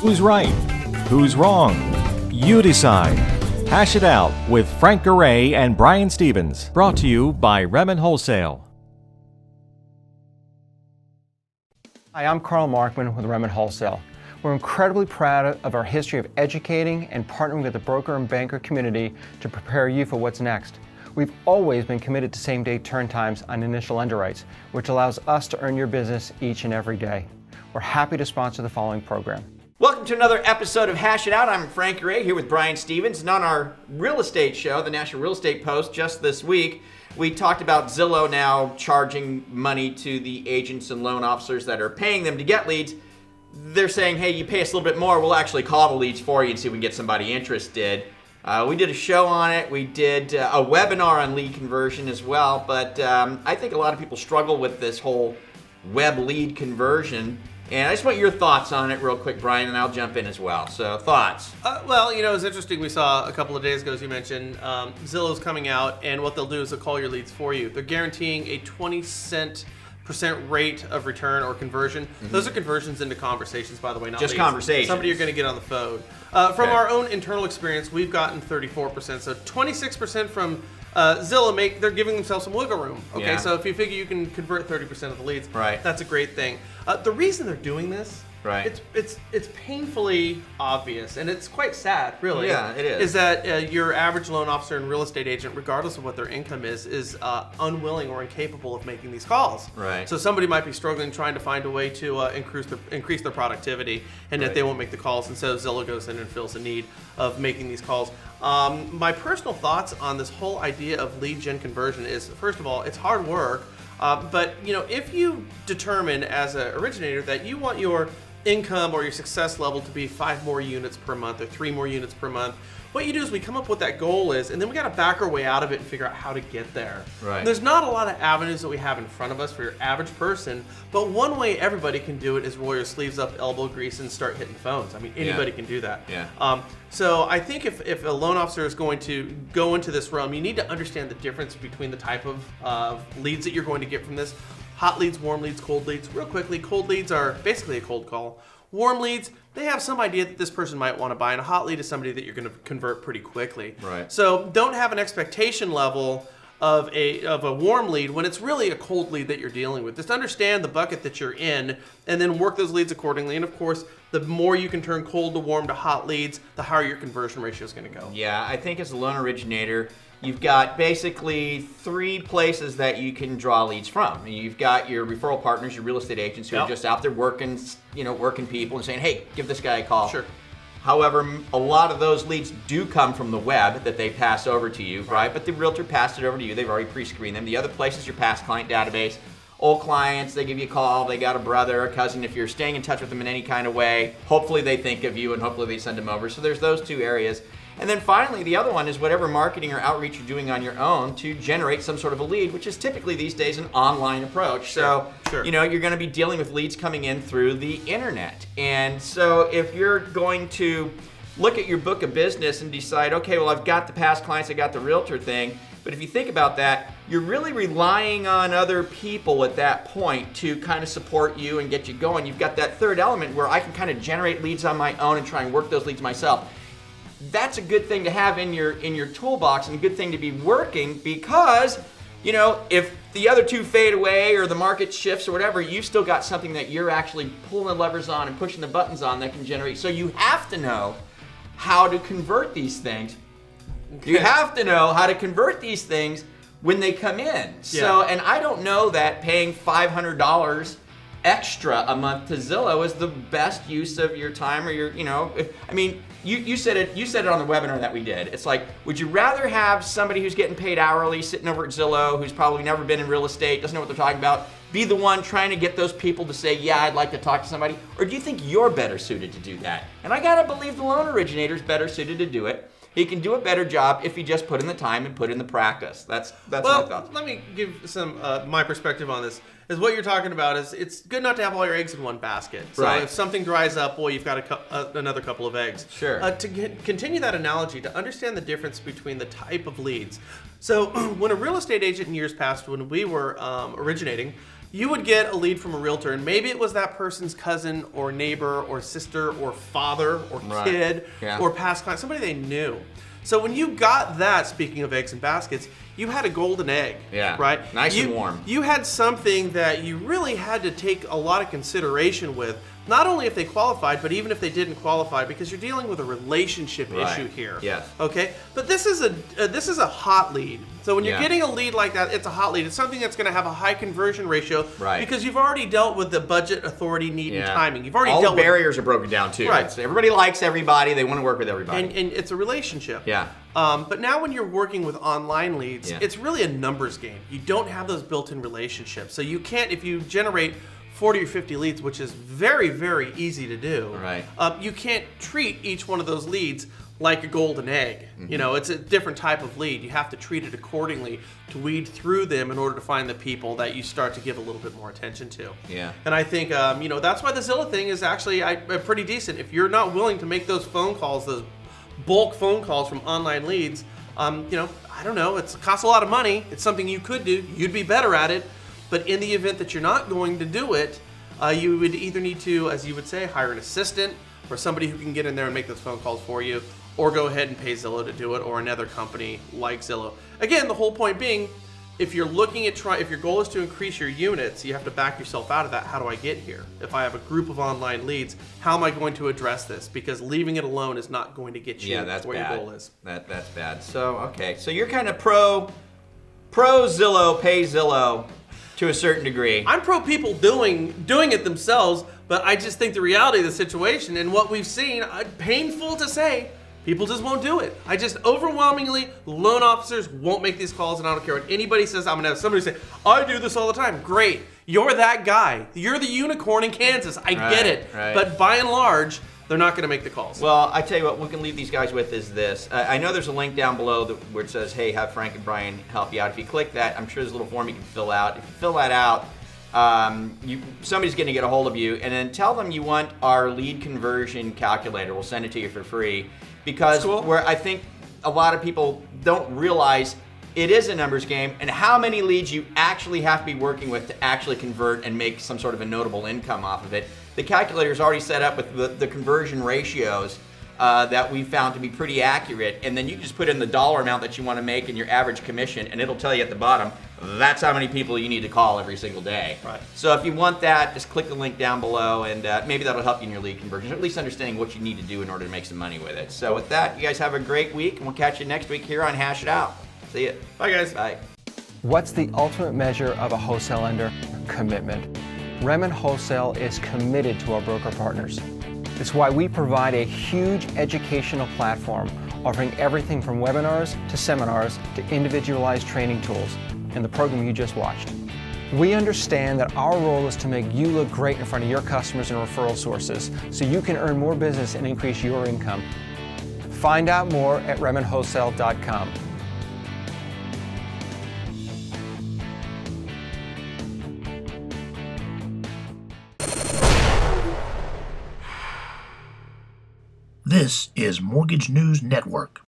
Who's right? Who's wrong? You decide. Hash it out with Frank Garay and Brian Stevens. Brought to you by Redmond Wholesale. Hi, I'm Carl Markman with Redmond Wholesale. We're incredibly proud of our history of educating and partnering with the broker and banker community to prepare you for what's next. We've always been committed to same-day turn times on initial underwrites, which allows us to earn your business each and every day. We're happy to sponsor the following program. Welcome to another episode of Hash It Out. I'm Frank Garay here with Brian Stevens. And on our real estate show, the National Real Estate Post, just this week, we talked about Zillow now charging money to the agents and loan officers that are paying them to get leads. They're saying, hey, you pay us a little bit more, we'll actually call the leads for you and see if we can get somebody interested. We did a show on it. We did a webinar on lead conversion as well. But I think a lot of people struggle with this whole web lead conversion. And I just want your thoughts on it real quick, Brian, and I'll jump in as well. So, thoughts? Well, you know, it's interesting. We saw a couple of days ago, as you mentioned, Zillow's coming out, and what they'll do is they'll call your leads for you. They're guaranteeing a 20% rate of return or conversion. Those are conversions into conversations, by the way, not just leads. Conversations. Somebody you're going to get on the phone. From our own internal experience, we've gotten 34%. So 26% from Zillow, they're giving themselves some wiggle room. Okay, Yeah. So if you figure you can convert 30% of the leads, Right. that's a great thing. The reason they're doing this, Right. it's painfully obvious, and it's quite sad, really. Yeah, it is. Is that your average loan officer and real estate agent, regardless of what their income is unwilling or incapable of making these calls. Right. So somebody might be struggling trying to find a way to increase their productivity, and Right. yet they won't make the calls, and so Zillow goes in and fills the need of making these calls. My personal thoughts on this whole idea of lead gen conversion is, first of all, it's hard work. But you know, if you determine as an originator that you want your income or your success level to be 5 more units per month or 3 more units per month, what you do is we come up with what that goal is, and then we got to back our way out of it and figure out how to get there. Right. There's not a lot of avenues that we have in front of us for your average person, but one way everybody can do it is roll your sleeves up, elbow grease, and start hitting phones. I mean, anybody can do that. Yeah. So I think if a loan officer is going to go into this realm, you need to understand the difference between the type of leads that you're going to get from this. Hot leads, warm leads, cold leads. Real quickly, cold leads are basically a cold call. Warm leads, they have some idea that this person might want to buy, and a hot lead is somebody that you're going to convert pretty quickly. Right. So don't have an expectation level of a warm lead when it's really a cold lead that you're dealing with. Just understand the bucket that you're in, and then work those leads accordingly. And of course, the more you can turn cold to warm to hot leads, the higher your conversion ratio is going to go. Yeah, I think as a loan originator, you've got basically 3 places that you can draw leads from. You've got your referral partners, your real estate agents who are just out there working people and saying, hey, give this guy a call. Sure. However, a lot of those leads do come from the web that they pass over to you, right? But the realtor passed it over to you. They've already pre-screened them. The other place is your past client database. Old clients, they give you a call, they got a brother, a cousin. If you're staying in touch with them in any kind of way, hopefully they think of you and hopefully they send them over. So there's those 2 areas. And then finally, the other one is whatever marketing or outreach you're doing on your own to generate some sort of a lead, which is typically these days an online approach. So, Sure. you know, you're going to be dealing with leads coming in through the internet. And so if you're going to look at your book of business and decide, okay, well, I've got the past clients, I got the realtor thing. But if you think about that, you're really relying on other people at that point to kind of support you and get you going. You've got that third element where I can kind of generate leads on my own and try and work those leads myself. That's a good thing to have in your toolbox and a good thing to be working because, you know, if the other 2 fade away or the market shifts or whatever, you've still got something that you're actually pulling the levers on and pushing the buttons on that can generate. So you have to know how to convert these things. Okay. You have to know how to convert these things when they come in. So, and I don't know that paying $500 extra a month to Zillow is the best use of your time or your, you know, I mean, you said it on the webinar that we did. It's like, would you rather have somebody who's getting paid hourly sitting over at Zillow, who's probably never been in real estate, doesn't know what they're talking about, be the one trying to get those people to say, yeah, I'd like to talk to somebody? Or do you think you're better suited to do that? And I gotta believe the loan originator's better suited to do it. He can do a better job if he just put in the time and put in the practice. That's my thoughts. Let me give some my perspective on this. Is what you're talking about is it's good not to have all your eggs in one basket. So Right. if something dries up, well, you've got another couple of eggs. Sure. Continue that analogy, to understand the difference between the type of leads. So when a real estate agent in years past, when we were originating, you would get a lead from a realtor, and maybe it was that person's cousin or neighbor or sister or father or Right. kid Yeah. or past client, somebody they knew. So when you got that, speaking of eggs and baskets, you had a golden egg, Yeah. right? Nice you, and warm. You had something that you really had to take a lot of consideration with, not only if they qualified, but even if they didn't qualify, because you're dealing with a relationship Right. issue here. Yes. Okay, but this is a hot lead. So when you're Yeah. getting a lead like that, it's a hot lead. It's something that's going to have a high conversion ratio, Right. because you've already dealt with the budget, authority, need, and Yeah. timing. You've already All dealt the barriers are broken down too. Right. It's- everybody likes everybody. They want to work with everybody. and it's a relationship. Yeah. But now when you're working with online leads, Yeah. it's really a numbers game. You don't have those built-in relationships. So you can't, if you generate 40 or 50 leads, which is very, very easy to do, Right. you can't treat each one of those leads like a golden egg. Mm-hmm. You know, it's a different type of lead. You have to treat it accordingly to weed through them in order to find the people that you start to give a little bit more attention to. Yeah. And I think, that's why the Zillow thing is actually pretty decent. If you're not willing to make those phone calls, those bulk phone calls from online leads, I don't know, it costs a lot of money. It's something you could do. You'd be better at it. But in the event that you're not going to do it, you would either need to, as you would say, hire an assistant or somebody who can get in there and make those phone calls for you, or go ahead and pay Zillow to do it, or another company like Zillow. Again, the whole point being, if you're looking at if your goal is to increase your units, you have to back yourself out of that. How do I get here? If I have a group of online leads, how am I going to address this? Because leaving it alone is not going to get you Yeah, that's where bad. your goal is. That's bad. So okay, so you're kind of pro Zillow, pay Zillow to a certain degree. I'm pro people doing it themselves, but I just think the reality of the situation and what we've seen, painful to say, people just won't do it. I just overwhelmingly, loan officers won't make these calls, and I don't care what anybody says. I'm gonna have somebody say, I do this all the time. Great, you're that guy. You're the unicorn in Kansas. I get it. Right. But by and large, they're not gonna make the calls. Well, I tell you what, we can leave these guys with is this. I know there's a link down below where it says, hey, have Frank and Brian help you out. If you click that, I'm sure there's a little form you can fill out. If you fill that out, somebody's going to get a hold of you, and then tell them you want our lead conversion calculator. We'll send it to you for free, because Cool. where I think a lot of people don't realize it is a numbers game, and how many leads you actually have to be working with to actually convert and make some sort of a notable income off of it. The calculator is already set up with the conversion ratios that we found to be pretty accurate, and then you just put in the dollar amount that you want to make and your average commission, and it'll tell you at the bottom, that's how many people you need to call every single day. Right. So if you want that, just click the link down below, and maybe that'll help you in your lead conversion, or at least understanding what you need to do in order to make some money with it. So with that, you guys have a great week, and we'll catch you next week here on Hash It Out. See ya. Bye, guys. Bye. What's the ultimate measure of a wholesale lender? Commitment. Remen Wholesale is committed to our broker partners. It's why we provide a huge educational platform offering everything from webinars to seminars to individualized training tools in the program you just watched. We understand that our role is to make you look great in front of your customers and referral sources so you can earn more business and increase your income. Find out more at RemenWholesale.com. This is Mortgage News Network.